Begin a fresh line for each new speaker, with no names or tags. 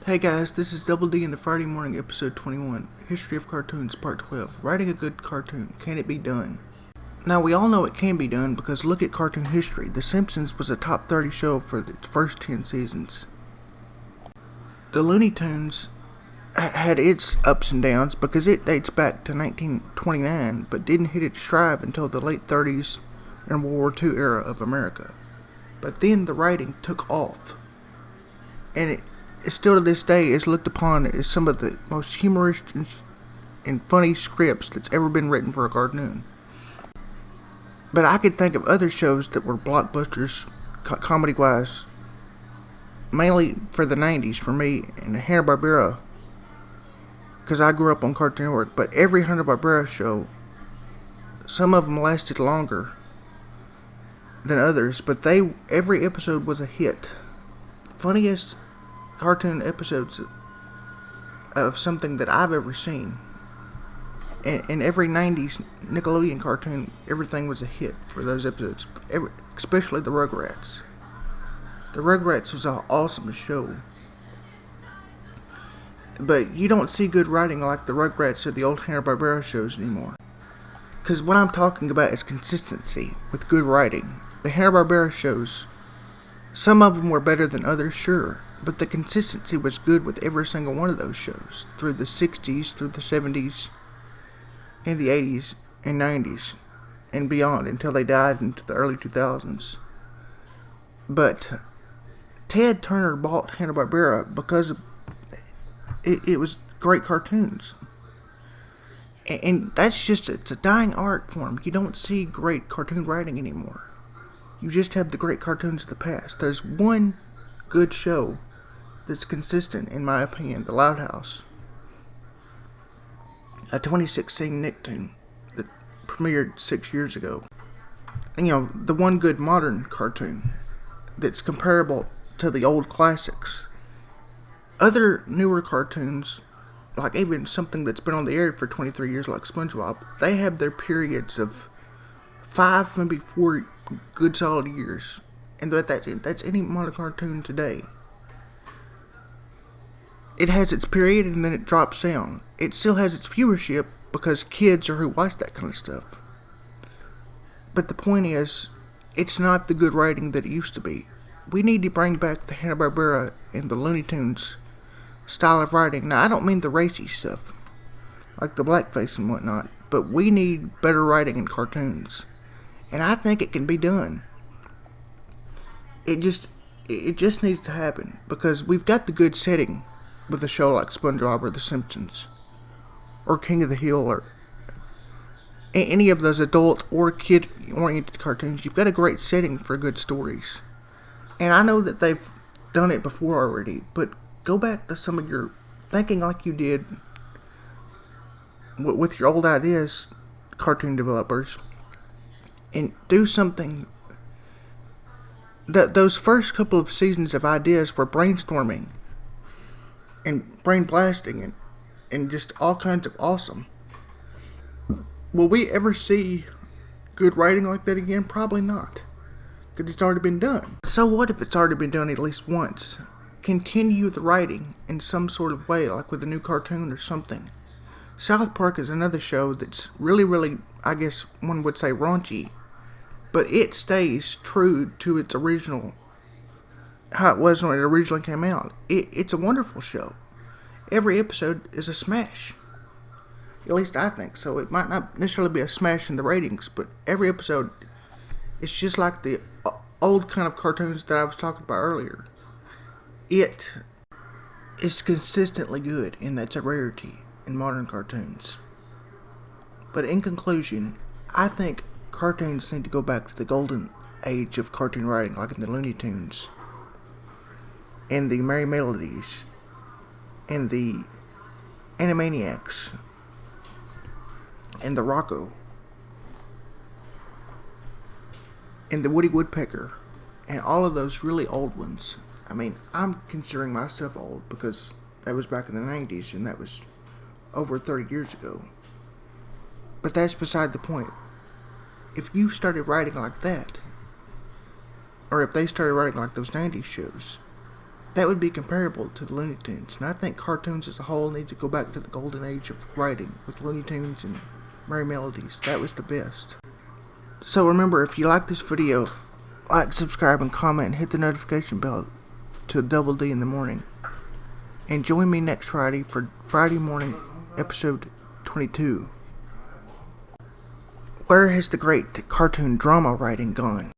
Hey guys, this is Double D in the Friday Morning episode 21, History of Cartoons part 12, Writing a Good Cartoon, Can It Be Done? Now we all know it can be done because look at cartoon history. The Simpsons was a top 30 show for its first 10 seasons. The Looney Tunes had its ups and downs because it dates back to 1929 but didn't hit its stride until the late 30s and World War II era of America. But then the writing took off, and it still to this day is looked upon as some of the most humorous and funny scripts that's ever been written for a cartoon. But I could think of other shows that were blockbusters, comedy-wise, mainly for the 90s for me, and Hanna-Barbera, because I grew up on Cartoon Network. But every Hanna-Barbera show, some of them lasted longer than others, but every episode was a hit. Funniest cartoon episodes of something that I've ever seen. And every 90s Nickelodeon cartoon, everything was a hit for those episodes, especially the Rugrats. The Rugrats was an awesome show. But you don't see good writing like the Rugrats or the old Hanna-Barbera shows anymore. Because what I'm talking about is consistency with good writing. The Hanna-Barbera shows, some of them were better than others, sure, but the consistency was good with every single one of those shows, through the 60s, through the 70s, and the 80s, and 90s, and beyond, until they died into the early 2000s. But Ted Turner bought Hanna-Barbera because it was great cartoons. And that's just, it's a dying art form. You don't see great cartoon writing anymore. You just have the great cartoons of the past. There's one good show that's consistent, in my opinion, The Loud House, a 2016 Nicktoon that premiered 6 years ago. And, the one good modern cartoon that's comparable to the old classics. Other newer cartoons, like even something that's been on the air for 23 years like SpongeBob, they have their periods of 5, maybe 4 good solid years. And that's it. That's any modern cartoon today. It has its period and then it drops down. It still has its viewership because kids are who watch that kind of stuff. But the point is, it's not the good writing that it used to be. We need to bring back the Hanna-Barbera and the Looney Tunes style of writing. Now, I don't mean the racy stuff, like the blackface and whatnot, but we need better writing in cartoons. And I think it can be done. It just needs to happen, because we've got the good setting with a show like SpongeBob or The Simpsons or King of the Hill or any of those adult or kid-oriented cartoons. You've got a great setting for good stories. And I know that they've done it before already, but go back to some of your thinking like you did with your old ideas, cartoon developers, and do something. Those first couple of seasons of ideas were brainstorming and brain blasting and just all kinds of awesome. Will we ever see good writing like that again? Probably not, because it's already been done. So what if it's already been done at least once? Continue the writing in some sort of way, like with a new cartoon or something. South Park is another show that's really, really, I guess one would say, raunchy, but it stays true to its original, how it was when it originally came out. It's a wonderful show. Every episode is a smash. At least I think so. It might not necessarily be a smash in the ratings, but every episode is just like the old kind of cartoons that I was talking about earlier. It is consistently good, and that's a rarity in modern cartoons. But in conclusion, I think cartoons need to go back to the golden age of cartoon writing, like in the Looney Tunes, and the Merry Melodies, and the Animaniacs, and the Rocco, and the Woody Woodpecker, and all of those really old ones. I mean, I'm considering myself old because that was back in the 90s, and that was over 30 years ago. But that's beside the point. If you started writing like that, or if they started writing like those 90s shows, That would be comparable to the Looney Tunes, and I think cartoons as a whole need to go back to the golden age of writing with Looney Tunes and Merry Melodies. That was the best. So remember, if you like this video, like, subscribe, and comment, and hit the notification bell to Double D in the morning. And join me next Friday for Friday morning episode 22. Where has the great cartoon drama writing gone?